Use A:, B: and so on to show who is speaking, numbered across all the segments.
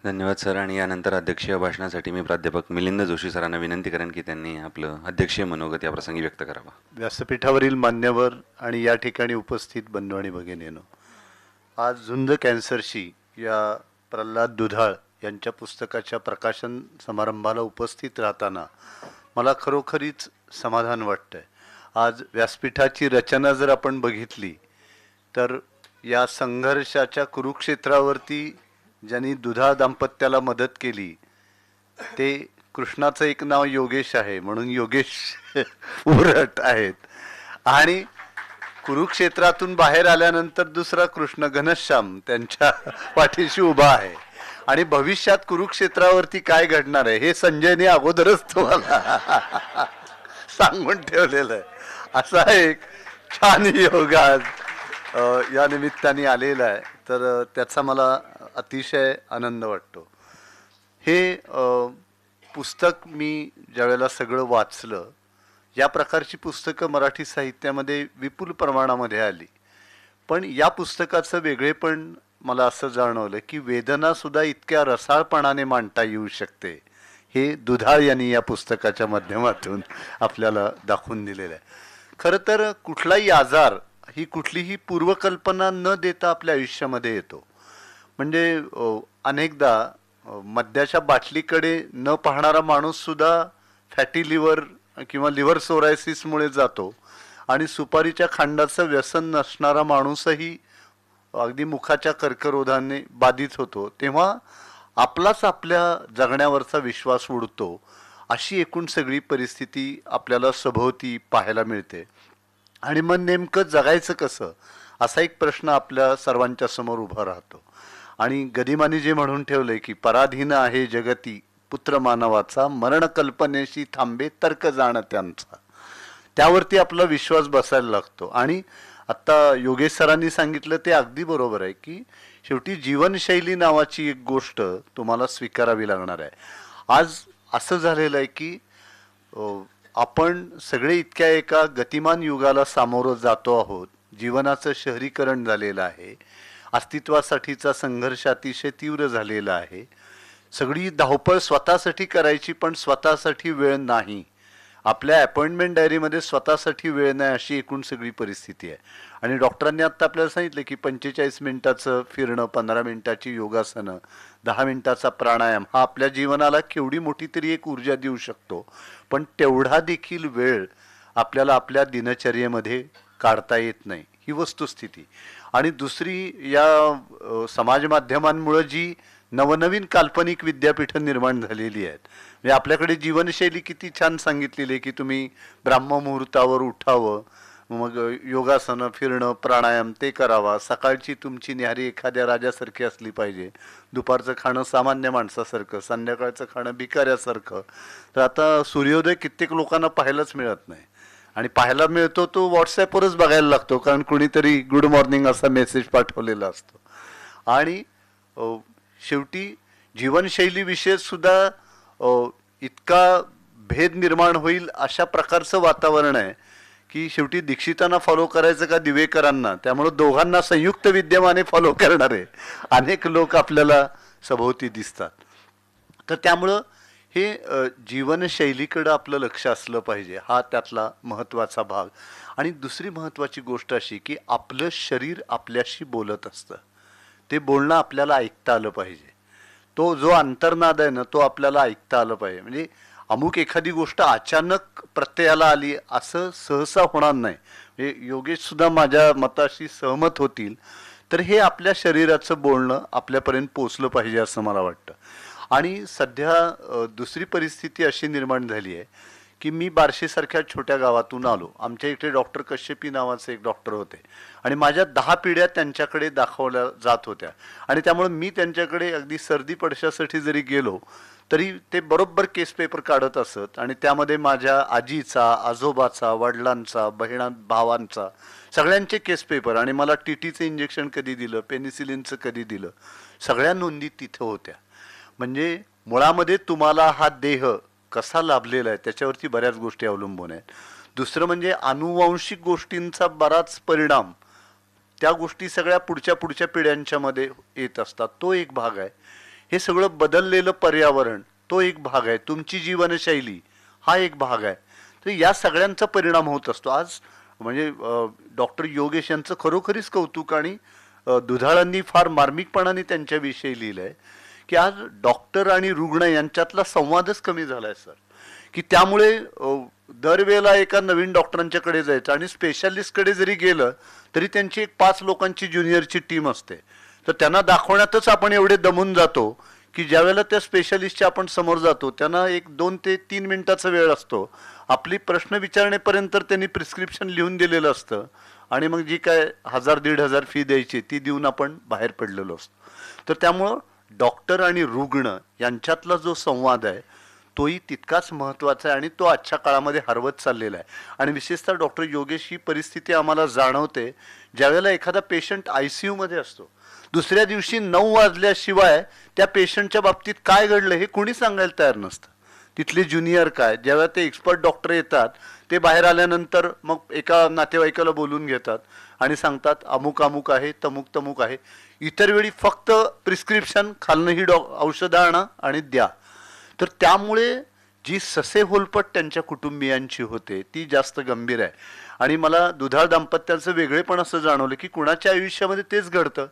A: धन्यवाद सर. आणि यानंतर अध्यक्षीय भाषणासाठी मी प्राध्यापक मिलिंद जोशी सरांना विनंती करेन की त्यांनी आपलं अध्यक्षीय मनोगत या प्रसंगी व्यक्त करावा.
B: व्यासपीठावरील मान्यवर आणि या ठिकाणी उपस्थित बंधू आणि भगिनींनो, आज झुंज कॅन्सरशी या प्रल्हाद दुधाळ यांच्या पुस्तकाच्या प्रकाशन समारंभाला उपस्थित राहताना मला खरोखरीच समाधान वाटतंय. आज व्यासपीठाची रचना जर आपण बघितली तर या संघर्षाच्या कुरुक्षेत्रावरती ज्यांनी दुधाळ दाम्पत्याला मदत केली ते कृष्णाचं एक नाव योगेश आहे म्हणून योगेश उरट आहेत, आणि कुरुक्षेत्रातून बाहेर आल्यानंतर दुसरा कृष्ण घनश्याम त्यांच्या पाठीशी उभा आहे. आणि भविष्यात कुरुक्षेत्रावरती काय घडणार आहे हे संजयने अगोदरच तुम्हाला सांगून ठेवलेलं आहे. असा एक छान योग आज या निमित्ताने आलेला आहे, तर त्याचा मला अतिशय आनंद वाटतो. हे पुस्तक मी ज्यावेळेला सगळं वाचलं, या प्रकारची पुस्तकं मराठी साहित्यामध्ये विपुल प्रमाणामध्ये आली, पण या पुस्तकाचं वेगळेपण मला असं जाणवलं की वेदनासुद्धा इतक्या रसाळपणाने मांडता येऊ शकते, हे दुधाळ यांनी या पुस्तकाच्या माध्यमातून आपल्याला दाखवून दिलेलं आहे. खरं तर कुठलाही आजार ही कुठलीही पूर्वकल्पना न देता आपल्या आयुष्यामध्ये येतो. म्हणजे अनेकदा मद्याच्या बाटलीकडे न पाहणारा माणूससुद्धा फॅटी लिव्हर किंवा लिव्हर सोरायसिसमुळे जातो, आणि सुपारीच्या खांडाचं व्यसन नसणारा माणूसही अगदी मुखाच्या कर्करोधाने बाधित होतो. तेव्हा आपलाच आपल्या जगण्यावरचा विश्वास उडतो. अशी एकूण सगळी परिस्थिती आपल्याला सभोवती पाहायला मिळते. आणि मग नेमकं जगायचं कसं, असा एक प्रश्न आपल्या सर्वांच्या समोर उभा राहतो. आणि गदिमाने जे म्हणून ठेवलंय की पराधीन आहे जगती पुत्र मानवाचा, मरण कल्पनेशी थांबे तर्क जाण त्यांचा, त्यावरती आपला विश्वास बसायला लागतो. आणि आत्ता योगेश सरांनी सांगितलं ते अगदी बरोबर आहे की शेवटी जीवनशैली नावाची एक गोष्ट तुम्हाला स्वीकारावी लागणार आहे. आज असं झालेलं आहे की आपण सगळे इतक्या एका गतिमान युगाला सामोरं जातो आहोत. जीवनाचं शहरीकरण झालेलं आहे, अस्तित्वासाठीचा संघर्ष अतिशय तीव्र झालेला आहे. सगळी धावपळ स्वतःसाठी करायची, पण स्वतःसाठी वेळ नाही. आपल्या अपॉइंटमेंट डायरीमध्ये स्वतःसाठी वेळ नाही, अशी एकूण सगळी परिस्थिती आहे. आणि डॉक्टरांनी आत्ता आपल्याला सांगितलं की 45 मिनिटाचं फिरणं, 15 मिनिटाची योगासनं, 10 मिनिटाचा प्राणायाम हा आपल्या जीवनाला केवढी मोठी तरी एक ऊर्जा देऊ शकतो. पण तेवढा देखील वेळ आपल्याला आपल्या दिनचर्येमध्ये काढता येत नाही, ही वस्तुस्थिती. आणि दुसरी, या समाज माध्यमांमुळे जी नवनवीन काल्पनिक विद्यापीठं निर्माण झालेली आहेत, म्हणजे आपल्याकडे जीवनशैली किती छान सांगितलेली आहे की तुम्ही ब्राह्ममुहूर्तावर उठावं, मग योगासनं, फिरणं, प्राणायाम ते करावा, सकाळची तुमची न्याहारी एखाद्या राजासारखी असली पाहिजे, दुपारचं खाणं सामान्य माणसासारखं, संध्याकाळचं खाणं भिकाऱ्यासारखं. तर आता सूर्योदय कित्येक लोकांना पाहायलाच मिळत नाही, आणि पाहायला मिळतो तो व्हॉट्सॲपवरच बघायला लागतो, कारण कुणीतरी गुड मॉर्निंग असा मेसेज पाठवलेला असतो. आणि शेवटी जीवनशैलीविषयी सुद्धा इतका भेद निर्माण होईल अशा प्रकारचं वातावरण आहे की शेवटी दीक्षितांना फॉलो करायचं का दिवेकरांना, त्यामुळे दोघांना संयुक्त विद्यमाने फॉलो करणारे अनेक लोक आपल्याला सभोवती दिसतात. तर त्यामुळं हे जीवनशैलीकडं आपलं लक्ष असलं पाहिजे, हा त्यातला महत्त्वाचा भाग. आणि दुसरी महत्त्वाची गोष्ट अशी की आपलं शरीर आपल्याशी बोलत असतं, ते बोलणं आपल्याला ऐकता आलं पाहिजे. तो जो अंतर्नाद आहे ना, तो आपल्याला ऐकता आलं पाहिजे. म्हणजे अमुक एखादी गोष्ट अचानक प्रत्ययाला आली असं सहसा होणार नाही. म्हणजे योगेश सुद्धा माझ्या मताशी सहमत होतील. तर हे आपल्या शरीराचं बोलणं आपल्यापर्यंत पोचलं पाहिजे असं मला वाटतं. आणि सध्या दुसरी परिस्थिती अशी निर्माण झाली आहे की मी बार्शीसारख्या छोट्या गावातून आलो. आमच्या इथे डॉक्टर कश्यपी नावाचे एक डॉक्टर होते, आणि माझ्या 10 पिढ्या त्यांच्याकडे दाखवल्या जात होत्या. आणि त्यामुळे मी त्यांच्याकडे अगदी सर्दी पडशासाठी जरी गेलो तरी ते बरोबर केस पेपर काढत असत, आणि त्यामध्ये माझ्या आजीचा, आजोबाचा, वडिलांचा, बहिणा भावांचा सगळ्यांचे केस पेपर, आणि मला टीटीचं इंजेक्शन कधी दिलं, पेनिसिलिनचं कधी दिलं, सगळ्या नोंदी तिथं होत्या. म्हणजे मुळामध्ये तुम्हाला हा देह कसा लाभलेला आहे त्याच्यावरती बऱ्याच गोष्टी अवलंबून आहेत. दुसरं म्हणजे अनुवांशिक गोष्टींचा बराच परिणाम त्या गोष्टी सगळ्या पुढच्या पिढ्यांच्या मध्ये येत असतात, तो एक भाग आहे. हे सगळं बदललेलं पर्यावरण तो एक भाग आहे, तुमची जीवनशैली हा एक भाग आहे. तर या सगळ्यांचा परिणाम होत असतो. आज म्हणजे डॉक्टर योगेश यांचं खरोखरीच कौतुक, आणि दुधाळांनी फार मार्मिकपणाने त्यांच्याविषयी लिहिलंय की आज डॉक्टर आणि रुग्ण यांच्यातला संवादच कमी झालाय सर, की त्यामुळे दरवेळेला एका नवीन डॉक्टरांच्याकडे जायचं, आणि स्पेशालिस्टकडे जरी गेलं तरी त्यांची एक 5 लोकांची ज्युनियरची टीम असते. तर त्यांना दाखवण्यातच आपण एवढे दमून जातो की ज्यावेळेला त्या स्पेशालिस्टच्या आपण समोर जातो त्यांना 1-2 ते 3 मिनिटाचा वेळ असतो. आपली प्रश्न विचारण्यापर्यंत त्यांनी प्रिस्क्रिप्शन लिहून दिलेलं असतं, आणि मग जी काय 1000-1500 फी द्यायची ती देऊन आपण बाहेर पडलेलो असतो. तर त्यामुळं डॉक्टर आणि रुग्ण यांच्यातला जो संवाद आहे तोही तितकाच महत्त्वाचा आहे, आणि तो आजच्या काळामध्ये हरवत चाललेला आहे. आणि विशेषतः डॉक्टर योगेश ही परिस्थिती आम्हाला जाणवते ज्यावेळेला एखादा पेशंट ICU मध्ये असतो, दुसऱ्या दिवशी 9 वाजल्याशिवाय त्या पेशंटच्या बाबतीत काय घडलं हे कोणी सांगायला तयार नसतं. तिथले ज्युनियर काय, ज्यावेळेला ते एक्सपर्ट डॉक्टर येतात ते बाहेर आल्यानंतर मग एका नातेवाईकाला बोलून घेतात आणि सांगतात अमुक अमुक आहे, तमुक तमुक आहे. इतर वेळी फक्त प्रिस्क्रिप्शन खालनं ही औषधं आणा आणि द्या. तर त्यामुळे जी ससे होलपट त्यांच्या कुटुंबियांची होते ती जास्त गंभीर आहे. आणि मला दुधाळ दाम्पत्याचं वेगळेपण असं जाणवलं की कुणाच्या आयुष्यामध्ये तेच घडतं,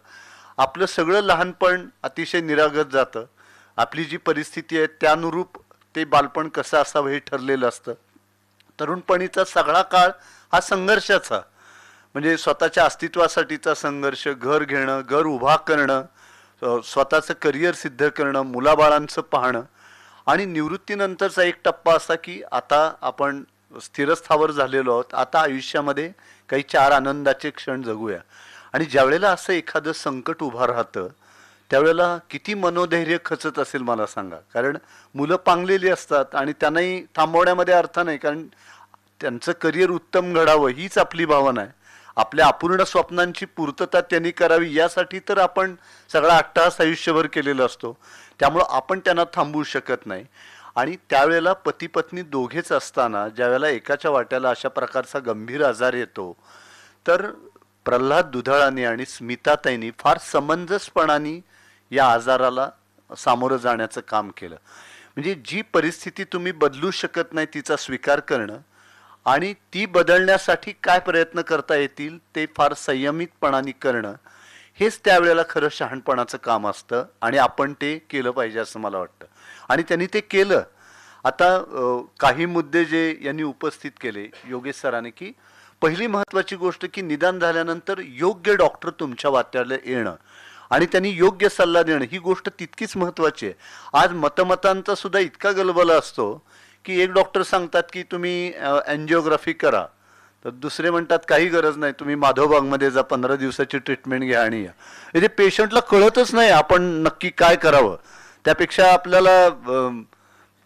B: आपलं सगळं लहानपण अतिशय निरागस जातं, आपली जी परिस्थिती आहे त्यानुरूप ते बालपण कसं असावं हे ठरलेलं असतं. तरुणपणीचा सगळा काळ हा संघर्षाचा, म्हणजे स्वतःच्या अस्तित्वासाठीचा संघर्ष, घर घेणं, घर उभा करणं, स्वतःचं करिअर सिद्ध करणं, मुलाबाळांचं पाहणं, आणि निवृत्तीनंतरचा एक टप्पा असा की आता आपण स्थिरस्थावर झालेलो आहोत, आता आयुष्यामध्ये काही 4 आनंदाचे क्षण जगूया. आणि ज्यावेळेला असं एखादं संकट उभं राहतं त्यावेळेला किती मनोधैर्य खचत असेल मला सांगा. कारण मुलं पांगलेली असतात आणि त्यांनाही थांबवण्यामध्ये अर्थ नाही, कारण त्यांचं करिअर उत्तम घडावं हीच आपली भावना आहे. आपल्या अपूर्ण स्वप्नांची पूर्तता त्यांनी करावी यासाठी तर आपण सगळा अट्टहास आयुष्यभर केलेला असतो. त्यामुळं आपण त्यांना थांबवू शकत नाही. आणि त्यावेळेला पती पत्नी दोघेच असताना ज्यावेळेला एकाच्या वाट्याला अशा प्रकारचा गंभीर आजार येतो, तर प्रल्हाद दुधाळांनी आणि स्मिताताईंनी फार समंजसपणाने या आजाराला सामोरं जाण्याचं काम केलं. म्हणजे जी परिस्थिती तुम्ही बदलू शकत नाही तिचा स्वीकार करणं, आणि ती बदलण्यासाठी काय प्रयत्न करता येतील ते फार संयमितपणाने करणं, हेच त्यावेळेला खरं शहाणपणाचं काम असतं, आणि आपण ते केलं पाहिजे असं मला वाटतं. आणि त्यांनी ते केलं. आता काही मुद्दे जे यांनी उपस्थित केले योगेश सरांनी, की पहिली महत्त्वाची गोष्ट की निदान झाल्यानंतर योग्य डॉक्टर तुमच्या वाट्याला येणं आणि त्यांनी योग्य सल्ला देणं ही गोष्ट तितकीच महत्त्वाची आहे. आज मतमतांचा सुद्धा इतका गलबला असतो की एक डॉक्टर सांगतात की तुम्ही एन्जिओग्राफी करा, तर दुसरे म्हणतात काही गरज नाही, तुम्ही माधवबागमध्ये जा, 15 दिवसाची ट्रीटमेंट घ्या आणि या. हे पेशंटला कळतच नाही आपण नक्की काय करावं. त्यापेक्षा आपल्याला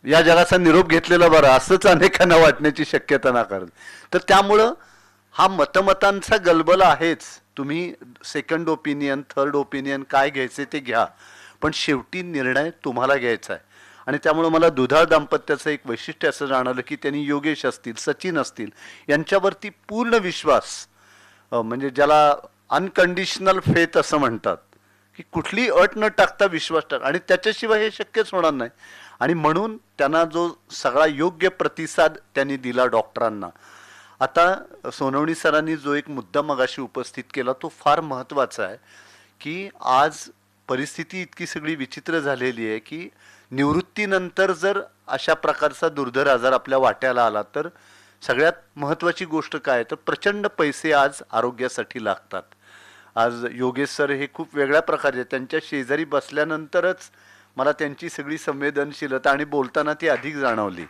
B: या जगाचा निरोप घेतलेला बरा असंच अनेकांना वाटण्याची शक्यता नाकारत. तर त्यामुळं हा मतमतांचा गलबला आहेच. तुम्ही सेकंड ओपिनियन, थर्ड ओपिनियन काय घ्यायचे ते घ्या, पण शेवटी निर्णय तुम्हाला घ्यायचा आहे. आणि त्यामुळे मला दुधाळ दाम्पत्याचं एक वैशिष्ट्य असं जाणवलं की त्यांनी योगेश असतील, सचिन असतील यांच्यावरती पूर्ण विश्वास, म्हणजे ज्याला अनकंडिशनल फेथ असं म्हणतात, की कुठली अट न टाकता विश्वास टाक, आणि त्याच्याशिवाय हे शक्यच होणार नाही. आणि म्हणून त्यांना जो सगळा योग्य प्रतिसाद त्यांनी दिला डॉक्टरांना. आता सोनवणी सरांनी जो एक मुद्दा मगाशी उपस्थित केला तो फार महत्त्वाचा आहे, की आज परिस्थिती इतकी सगळी विचित्र झालेली आहे की निवृत्तीनंतर जर अशा प्रकारचा दुर्धर आजार आपल्या वाट्याला आला तर सगळ्यात महत्त्वाची गोष्ट काय, तर प्रचंड पैसे आज आरोग्यासाठी लागतात. आज योगेश सर हे खूप वेगळ्या प्रकारचे, त्यांच्या शेजारी बसल्यानंतरच मला त्यांची सगळी संवेदनशीलता आणि बोलताना ती अधिक जाणवली.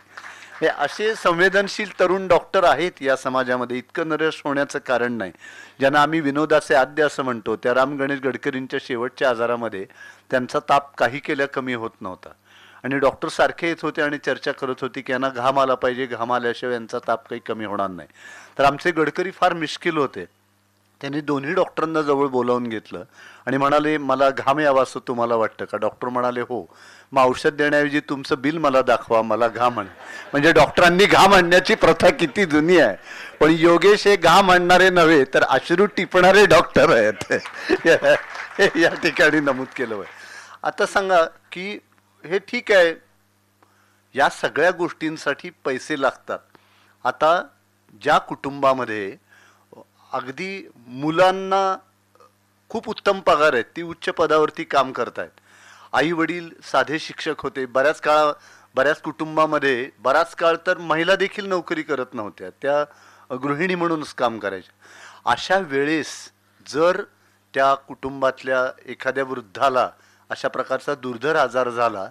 B: हे असे संवेदनशील तरुण डॉक्टर आहेत या समाजामध्ये, इतकं नरस होण्याचं कारण नाही. ज्यांना आम्ही विनोदाचे आद्य असं म्हणतो, त्या राम गणेश गडकरींच्या शेवटच्या आजारामध्ये त्यांचा ताप काही केल्या कमी होत नव्हता, आणि डॉक्टर सारखे येत होते आणि चर्चा करत होती की यांना घाम आला पाहिजे, घाम आल्याशिवाय यांचा ताप काही कमी होणार नाही. तर आमचे गडकरी फार मिश्किल होते. त्यांनी दोन्ही डॉक्टरांना जवळ बोलावून घेतलं आणि म्हणाले, मला घाम यावा असं तुम्हाला वाटतं का? डॉक्टर म्हणाले हो. मग औषध देण्याऐवजी तुमचं बिल मला दाखवा, मला घाम आण. म्हणजे डॉक्टरांनी घाम आणण्याची प्रथा किती जुनी आहे. पण योगेश हे घाम आणणारे नव्हे तर अश्रू टिपणारे डॉक्टर आहेत, या ठिकाणी नमूद केलं. आता सांगा की हे ठीक आहे, या सगळ्या गोष्टींसाठी पैसे लागतात. आता ज्या कुटुंबामध्ये अगदी मुलांना खूप उत्तम पगार आहेत, ती उच्च पदावरती काम करतायत, आई वडील साधे शिक्षक होते, बऱ्याच कुटुंबामध्ये बराच काळ तर महिला देखील नोकरी करत नव्हत्या, त्या गृहिणी म्हणूनच काम करायच्या. अशा वेळेस जर त्या कुटुंबातल्या एखाद्या वृद्धाला अशा प्रकारचा दुर्धर आजार झाला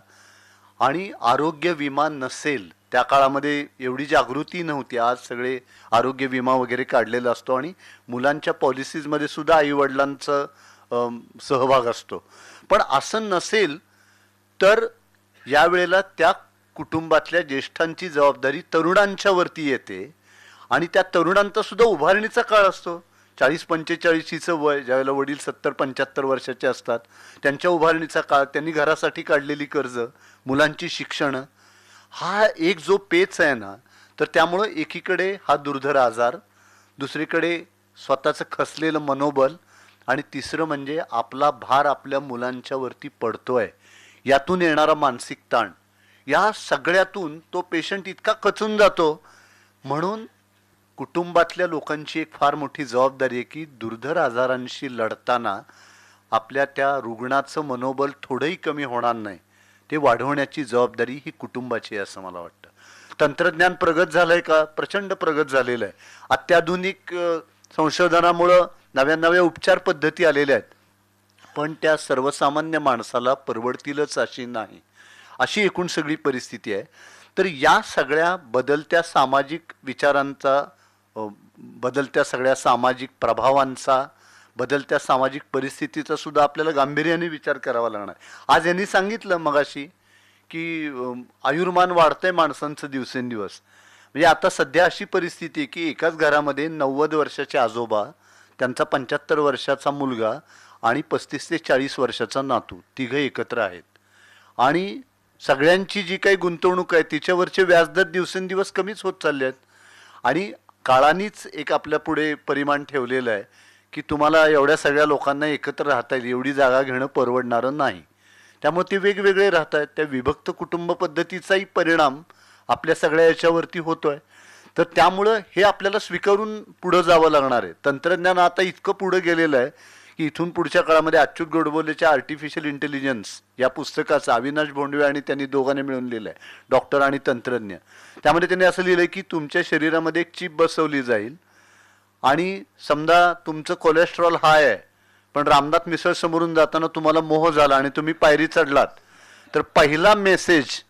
B: आणि आरोग्य विमा नसेल, त्या काळामध्ये एवढी जागृती नव्हती, आज सगळे आरोग्य विमा वगैरे काढलेला असतो आणि मुलांच्या पॉलिसीजमध्ये सुद्धा आईवडिलांचा सहभाग असतो, पण असं नसेल तर यावेळेला त्या कुटुंबातल्या ज्येष्ठांची जबाबदारी तरुणांच्या वरती येते आणि त्या तरुणांचा सुद्धा उभारणीचा काळ असतो. 40-45चं वय, ज्यावेळेला वडील 70-75 वर्षाचे असतात, त्यांच्या उभारणीचा काळ, त्यांनी घरासाठी काढलेली कर्ज, मुलांची शिक्षण, हा एक जो पेच आहे ना, तर त्यामुळं एकीकडे हा दुर्धर आजार, दुसरीकडे स्वतःचं खचलेलं मनोबल आणि तिसरं म्हणजे आपला भार आपल्या मुलांच्या वरती पडतोय, यातून येणारा मानसिक ताण, या सगळ्यातून तो पेशंट इतका खचून जातो. म्हणून कुटुंबातल्या लोकांची एक फार मोठी जबाबदारी आहे की दुर्धर आजारांशी लढताना आपल्या त्या रुग्णाचं मनोबल थोडंही कमी होणार नाही, ते वाढवण्याची जबाबदारी ही कुटुंबाची आहे असं मला वाटतं. तंत्रज्ञान प्रगत झालंय का? प्रचंड प्रगत झालेलं आहे. अत्याधुनिक संशोधनामुळं नव्या नव्या उपचार पद्धती आलेल्या आहेत, पण त्या सर्वसामान्य माणसाला परवडतीलच अशी नाही, अशी एकूण सगळी परिस्थिती आहे. तर या सगळ्या बदलत्या सामाजिक विचारांचा, बदलत्या सगळ्या सामाजिक प्रभावांचा, बदलत्या सामाजिक परिस्थितीचा सुद्धा आपल्याला गांभीर्याने विचार करावा लागणार. आज यांनी सांगितलं मगाशी की आयुर्मान वाढतंय माणसांचं दिवसेंदिवस. म्हणजे आता सध्या अशी परिस्थिती आहे की एकाच घरामध्ये 90 वर्षाचे आजोबा, त्यांचा 75 वर्षाचा मुलगा आणि 35 ते 40 वर्षाचा नातू, तिघं एकत्र आहेत आणि सगळ्यांची जी काही गुंतवणूक आहे तिच्यावरचे व्याजदर दिवसेंदिवस कमीच होत चालले आहेत. आणि काळानेच एक आपल्या पुढे परिमाण ठेवलेलं आहे की तुम्हाला एवढ्या सगळ्या लोकांना एकत्र राहता येईल, एवढी जागा घेणं परवडणारं नाही, त्यामुळे ते वेगवेगळे राहत आहेत. त्या विभक्त कुटुंब पद्धतीचाही परिणाम आपल्या सगळ्या याच्यावरती होतोय. तर त्यामुळं हे आपल्याला स्वीकारून पुढं जावं लागणार आहे. तंत्रज्ञान आता इतकं पुढं गेलेलं आहे की इथून पुढच्या काळामध्ये अच्युत गोडबोलेच्या आर्टिफिशियल इंटेलिजन्स या पुस्तकाचं अविनाश भोंडवे आणि त्यांनी दोघांनी मिळून लिहिलं आहे, डॉक्टर आणि तंत्रज्ञ. त्यामध्ये त्यांनी असं लिहिलं की तुमच्या शरीरामध्ये एक चिप बसवली जाईल आणि समजा तुमचं कोलेस्ट्रॉल हाय आहे, पण रामनाथ मिसळ समोरून जाताना तुम्हाला मोह झाला आणि तुम्ही पायरी चढलात, तर पहिला मेसेज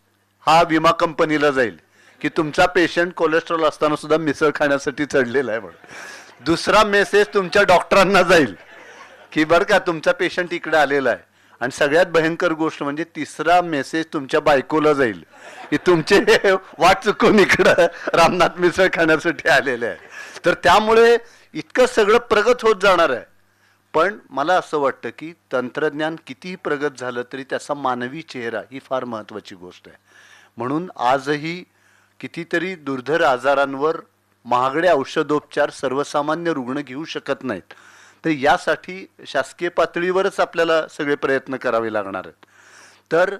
B: हा विमा कंपनीला जाईल की तुमचा पेशंट कोलेस्ट्रॉल असताना सुद्धा मिसळ खाण्यासाठी चढलेला आहे म्हणून. दुसरा मेसेज तुमच्या डॉक्टरांना जाईल की बरं का तुमचा पेशंट इकडे आलेला आहे. आणि सगळ्यात भयंकर गोष्ट म्हणजे तिसरा मेसेज तुमच्या बायकोला जाईल की तुमचे वाट चुकून इकडं रामनाथ मिसळ खाण्यासाठी आलेले आहे. तर त्यामुळे इतकं सगळं प्रगत होत जाणार आहे. पण मला असं वाटतं की तंत्रज्ञान कितीही प्रगत झालं तरी त्याचा मानवी चेहरा ही फार महत्त्वाची गोष्ट आहे. म्हणून आजही कितीतरी दुर्धर आजारांवर महागडे औषधोपचार सर्वसामान्य रुग्ण घेऊ शकत नाहीत. तर यासाठी शासकीय पातळीवरच आपल्याला सगळे प्रयत्न करावे लागणार आहेत. तर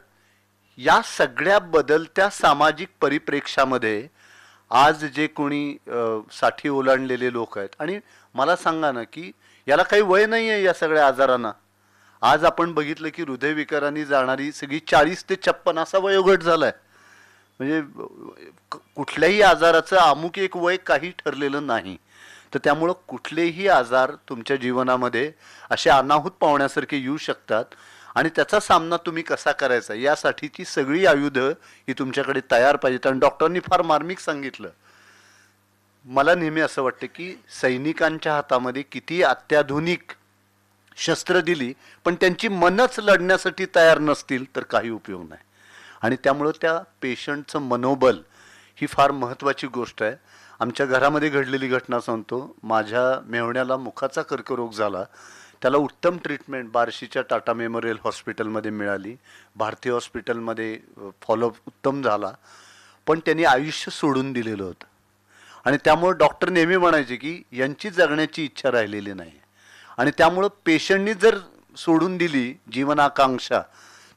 B: या सगळ्या बदलत्या सामाजिक परिप्रेक्ष्यामध्ये आज जे कोणी 60 ओलांडलेले लोक आहेत, आणि मला सांगा ना की याला काही वय नाही आहे या सगळ्या आजारांना. आज आपण बघितलं की हृदयविकारांनी जाणारी सगळी 40 ते 56 असा वयोगट झालाय. म्हणजे कुठल्याही आजाराचं अमुक एक वय काही ठरलेलं नाही. तर त्यामुळं कुठलेही आजार तुमच्या जीवनामध्ये असे अनाहूत पावण्यासारखे येऊ शकतात आणि त्याचा सामना तुम्ही कसा करायचा यासाठीची सगळी आयुधं ही तुमच्याकडे तयार पाहिजेत. आणि डॉक्टरांनी फार मार्मिक सांगितलं. मला नेहमी असं वाटतं की सैनिकांच्या हातामध्ये किती अत्याधुनिक शस्त्र दिली पण त्यांची मनच लढण्यासाठी तयार नसतील तर काही उपयोग नाही. आणि त्यामुळं त्या पेशंटचं मनोबल ही फार महत्त्वाची गोष्ट आहे. आमच्या घरामध्ये घडलेली घटना सांगतो. माझ्या मेहुण्याला मुखाचा कर्करोग झाला. त्याला उत्तम ट्रीटमेंट बार्शीच्या टाटा मेमोरियल हॉस्पिटलमध्ये मिळाली. भारती हॉस्पिटलमध्ये फॉलोअप उत्तम झाला. पण त्यांनी आयुष्य सोडून दिलेलं होतं आणि त्यामुळे डॉक्टर नेहमी म्हणायचे की यांची जगण्याची इच्छा राहिलेली नाही. आणि त्यामुळं पेशंटनी जर सोडून दिली जीवनाकांक्षा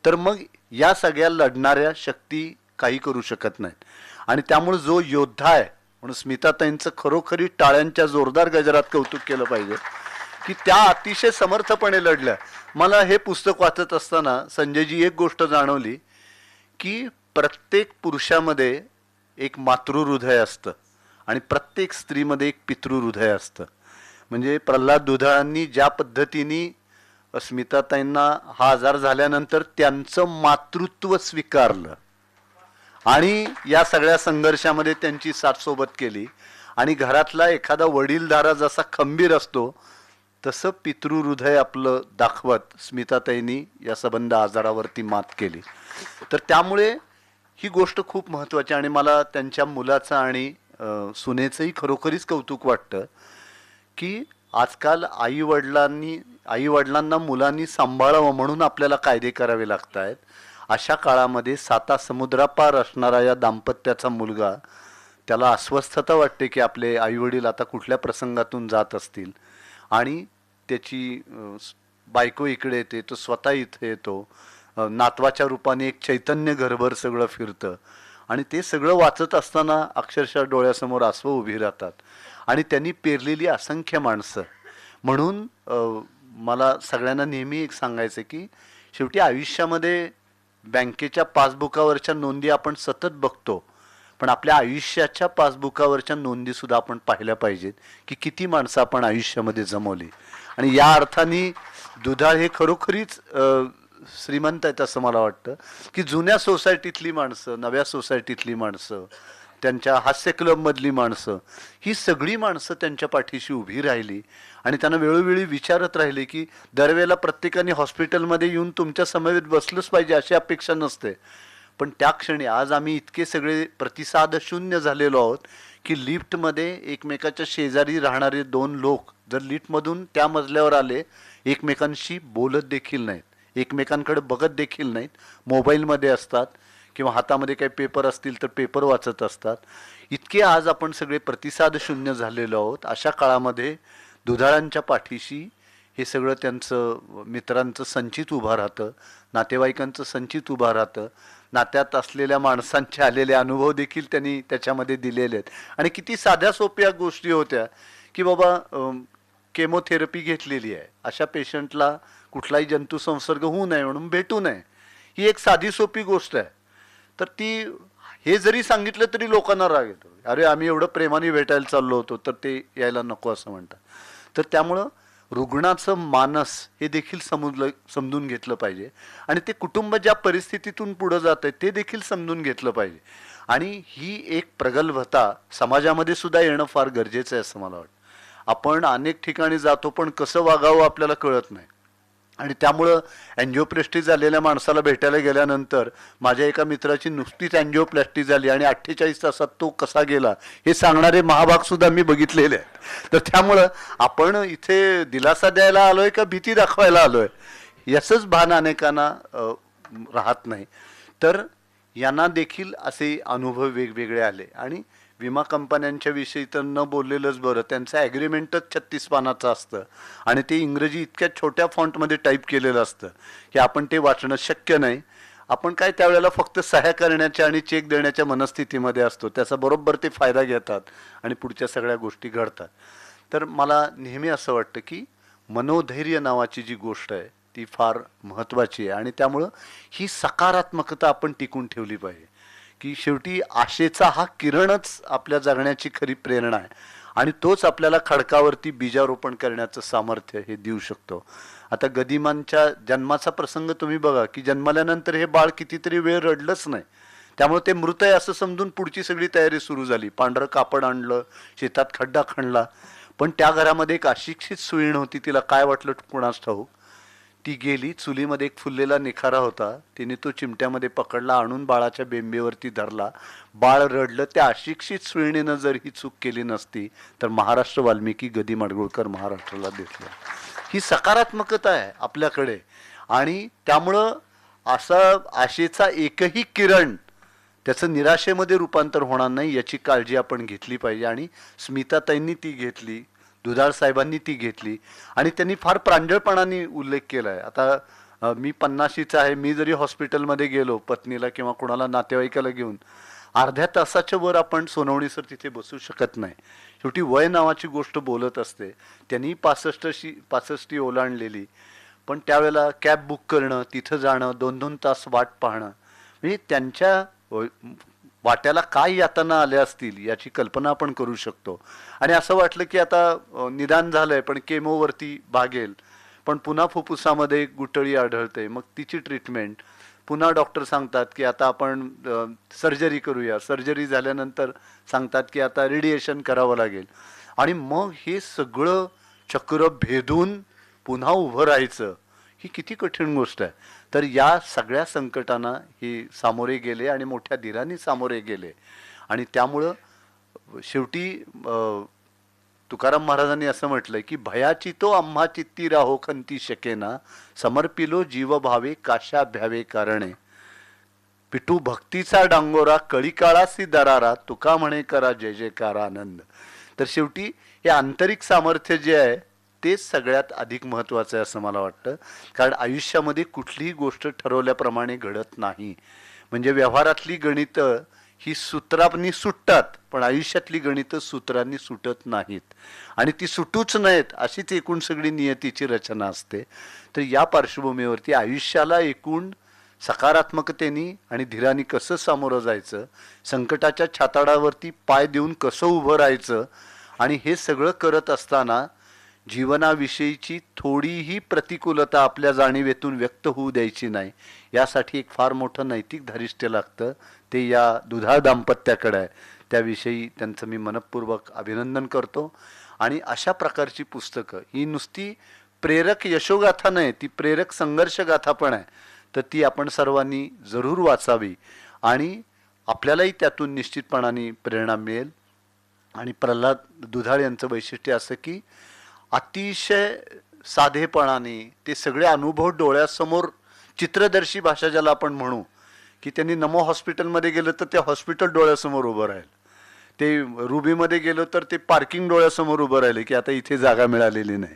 B: तर मग या सगळ्या लढणाऱ्या शक्ती काही करू शकत नाहीत. आणि त्यामुळे जो योद्धा आहे म्हणून स्मिताताईंचं खरोखरी टाळ्यांच्या जोरदार गजरात कौतुक केलं पाहिजे की त्या अतिशय समर्थपणे लढल्या. मला हे पुस्तक वाचत असताना संजयजी एक गोष्ट जाणवली की प्रत्येक पुरुषामध्ये एक मातृहृदय असतं आणि प्रत्येक स्त्रीमध्ये एक पितृहृदय असतं. म्हणजे प्रल्हाद दुधाळांनी ज्या पद्धतीने स्मिताताईंना हा आजार झाल्यानंतर त्यांचं मातृत्व स्वीकारलं आणि या सगळ्या संघर्षामध्ये त्यांची साथ सोबत केली आणि घरातला एखादा वडीलधारा जसा खंबीर असतो तसं पितृहृदय आपलं दाखवत स्मिताताईंनी या सबंध आजारावरती मात केली. तर त्यामुळे ही गोष्ट खूप महत्त्वाची आणि मला त्यांच्या मुलाचं आणि सुनेचंही खरोखरीच कौतुक वाटतं की आजकाल आईवडिलांना मुलांनी सांभाळावं म्हणून आपल्याला कायदे करावे लागत आहेत. अशा काळामध्ये साता समुद्रापार असणारा या दाम्पत्याचा मुलगा त्याला अस्वस्थता वाटते की आपले आईवडील आता कुठल्या प्रसंगातून जात असतील आणि त्याची बायको इकडे येते, तो स्वतः इथे येतो, नातवाच्या रूपाने एक चैतन्य घरभर सगळं फिरतं आणि ते सगळं वाचत असताना अक्षरशः डोळ्यासमोर आसवं उभी राहतात. आणि त्यांनी पेरलेली असंख्य माणसं. म्हणून मला सगळ्यांना नेहमी एक सांगायचं की शेवटी आयुष्यामध्ये बँकेच्या पासबुकावरच्या नोंदी आपण सतत बघतो, पण आपल्या आयुष्याच्या पासबुकावरच्या नोंदीसुद्धा आपण पाहिल्या पाहिजेत की किती माणसं आपण आयुष्यामध्ये जमवली. आणि या अर्थाने दुधाळ हे खरोखरीच श्रीमंत आहेत असं मला वाटतं की जुन्या सोसायटीतली माणसं, नव्या सोसायटीतली माणसं, त्यांच्या हास्य क्लबमधली माणसं, ही सगळी माणसं त्यांच्या पाठीशी उभी राहिली आणि त्यांना वेळोवेळी विचारत राहिले की दरवेळेला प्रत्येकाने हॉस्पिटलमध्ये येऊन तुमच्या समवेत बसलंच पाहिजे अशी अपेक्षा नसते. पण त्या क्षणी आज आम्ही इतके सगळे प्रतिसाद शून्य झालेलो आहोत की लिफ्टमध्ये एकमेकाच्या शेजारी राहणारे दोन लोक जर लिफ्टमधून त्या मजल्यावर आले, एकमेकांशी बोलत देखील नाहीत, एकमेकांकडे बघत देखील नाहीत, मोबाईलमध्ये असतात किंवा हातामध्ये काही पेपर असतील तर पेपर वाचत असतात. इतके आज आपण सगळे प्रतिसाद शून्य झालेलो आहोत. अशा काळामध्ये दुधाळांच्या पाठीशी हे सगळं त्यांचं मित्रांचं संचित उभं राहतं, नातेवाईकांचं संचित उभं राहतं, नात्यात असलेल्या माणसांचे आलेले अनुभव देखील त्यांनी त्याच्यामध्ये दिलेले आहेत. आणि किती साध्या सोप्या गोष्टी होत्या की बाबा केमोथेरपी घेतलेली आहे, अशा पेशंटला कुठलाही जंतुसंसर्ग होऊ नये म्हणून भेटू नये, ही एक साधी सोपी गोष्ट आहे. तर ती हे जरी सांगितलं तरी लोकांना राग येतो, अरे आम्ही एवढं प्रेमाने भेटायला चाललो होतो तर ते यायला नको असं म्हणतात. तर त्यामुळं रुग्णाचं मानस हे देखील समजून घेतलं पाहिजे आणि ते कुटुंब ज्या परिस्थितीतून पुढं जात आहे ते देखील समजून घेतलं पाहिजे. आणि ही एक प्रगल्भता समाजामध्ये सुद्धा येणं फार गरजेचं आहे असं मला वाटतं. आपण अनेक ठिकाणी जातो पण कसं वागावं आपल्याला कळत नाही आणि त्यामुळं अँजिओप्लास्टी झालेल्या माणसाला भेटायला गेल्यानंतर माझ्या एका मित्राची नुसतीच अँजिओप्लास्टी झाली आणि 48 तासात तो कसा गेला हे सांगणारे महाभाग सुद्धा मी बघितलेले आहेत. तर त्यामुळं आपण इथे दिलासा द्यायला आलोय का भीती दाखवायला आलोय याचंच भान अनेकांना राहत नाही. तर यांना देखील असे अनुभव वेगवेगळे आले आणि विमा कंपन्यांच्या विषयी तर न बोललेलंच बरं. त्यांचं ॲग्रीमेंटच 36 पानाचं असतं आणि ते इंग्रजी इतक्या छोट्या फॉन्टमध्ये टाईप केलेलं असतं की आपण ते वाचणं शक्य नाही. आपण काय त्यावेळेला फक्त सह्या करण्याच्या आणि चेक देण्याच्या मनस्थितीमध्ये असतो, त्याचा बरोबर ते फायदा घेतात आणि पुढच्या सगळ्या गोष्टी घडतात. तर मला नेहमी असं वाटतं की मनोधैर्य नावाची जी गोष्ट आहे ती फार महत्त्वाची आहे आणि त्यामुळं ही सकारात्मकता आपण टिकून ठेवली पाहिजे की शेवटी आशेचा हा किरणच आपल्या जगण्याची खरी प्रेरणा आहे आणि तोच आपल्याला खडकावरती बीजारोपण करण्याचं सामर्थ्य हे देऊ शकतो. आता गदिमांच्या जन्माचा प्रसंग तुम्ही बघा की जन्मल्यानंतर हे बाळ कितीतरी वेळ रडलंच नाही, त्यामुळे ते मृत आहे असं समजून पुढची सगळी तयारी सुरू झाली. पांढरं कापड आणलं, शेतात खड्डा खणला, पण त्या घरामध्ये एक अशिक्षित सुईण होती, तिला काय वाटलं कुणास ठाऊक, ती गेली. चुलीमध्ये एक फुललेला निखारा होता, तिने तो चिमट्यामध्ये पकडला, आणून बाळाच्या बेंबीवरती धरला, बाळ रडलं. त्या अशिक्षित सुईणीनं जर ही चूक केली नसती तर महाराष्ट्र वाल्मिकी गदी माडगुळकर महाराष्ट्राला देतलं. ही सकारात्मकता आहे आपल्याकडे आणि त्यामुळं असा आशेचा एकही किरण त्याचं निराशेमध्ये रूपांतर होणार नाही याची काळजी आपण घेतली पाहिजे. आणि स्मिताताईंनी ती घेतली, दुधाळ साहेबांनी ती घेतली आणि त्यांनी फार प्रांजळपणाने उल्लेख केला आहे. आता मी 50शीचा आहे, मी जरी हॉस्पिटलमध्ये गेलो पत्नीला किंवा कोणाला नातेवाईकाला घेऊन अर्ध्या तासाच्या वर आपण सोनवणी सर तिथे बसू शकत नाही. शेवटी वय नावाची गोष्ट बोलत असते. त्यांनी 65 ओलांडलेली, पण त्यावेळेला कॅब बुक करणं, तिथं जाणं, 2-2 तास वाट पाहणं, म्हणजे त्यांच्या वाट्याला काय यातना आल्या असतील याची कल्पना आपण करू शकतो. आणि असं वाटलं की आता निदान झालंय पण केमोवरती भागेल, पण पुन्हा फुफ्फुसामध्ये गुठळी आढळते, मग तिची ट्रीटमेंट, पुन्हा डॉक्टर सांगतात की आता आपण सर्जरी करूया, सर्जरी झाल्यानंतर सांगतात की आता रेडिएशन करावं लागेल, आणि मग हे सगळं चक्र भेदून पुन्हा उभं राहायचं, ही किती कठीण गोष्ट आहे. तर या सगळ्या संकटांना हे सामोरे गेले आणि मोठ्या धीराने सामोरे गेले. आणि त्यामुळं शेवटी तुकाराम महाराजांनी असं म्हटलंय की भयाची तो आम्हा चित्ती राहो खंती शकेना, समर्पिलो जीव भावे काशा भ्यावे कारणे, पिटू भक्तीचा डांगोरा कळीकाळासी दरारा, तुका म्हणे करा जय जयकार आनंद. तर शेवटी हे आंतरिक सामर्थ्य जे आहे तेच सगळ्यात अधिक महत्त्वाचं आहे असं मला वाटतं. कारण आयुष्यामध्ये कुठलीही गोष्ट ठरवल्याप्रमाणे घडत नाही. म्हणजे व्यवहारातली गणितं ही सूत्रांनी सुटतात, पण आयुष्यातली गणितं सूत्रांनी सुटत नाहीत, आणि ती सुटूच नयेत अशीच एकूण सगळी नियतीची रचना असते. तर या पार्श्वभूमीवरती आयुष्याला एकूण सकारात्मकतेने आणि धीराने कसं सामोरं जायचं, संकटाच्या छाताडावरती पाय देऊन कसं उभं राहायचं, आणि हे सगळं करत असताना जीवनाविषयीची थोडीही प्रतिकूलता आपल्या जाणीवेतून व्यक्त होऊ द्यायची नाही. यासाठी एक फार मोठं नैतिक धारिष्ट्य लागतं, ते या दुधाळ दाम्पत्याकडे आहे. त्याविषयी त्यांचं मी मनपूर्वक अभिनंदन करतो. आणि अशा प्रकारची पुस्तकं ही नुसती प्रेरक यशोगाथा नाही, ती प्रेरक संघर्षगाथा पण आहे. तर ती आपण सर्वांनी जरूर वाचावी, आणि आपल्यालाही त्यातून निश्चितपणाने प्रेरणा मिळेल. आणि प्रल्हाद दुधाळ यांचं वैशिष्ट्य असं की अतिशय साधेपणाने ते सगळे अनुभव डोळ्यासमोर, चित्रदर्शी भाषा ज्याला आपण म्हणू, की त्यांनी नमो हॉस्पिटलमध्ये गेलं तर ते हॉस्पिटल डोळ्यासमोर उभं राहील, ते रुबीमध्ये गेलो तर ते पार्किंग डोळ्यासमोर उभं राहिले की आता इथे जागा मिळालेली नाही.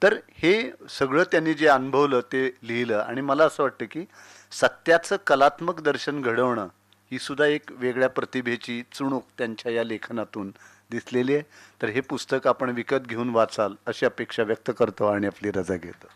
B: तर हे सगळं त्यांनी जे अनुभवलं ते लिहिलं. आणि मला असं वाटतं की सत्याचं कलात्मक दर्शन घडवणं ही सुद्धा एक वेगळ्या प्रतिभेची चुणूक त्यांच्या या लेखनातून दिसलेली आहे. तर हे पुस्तक आपण विकत घेऊन वाचाल अशी अपेक्षा व्यक्त करतो आणि आपली रजा घेतो.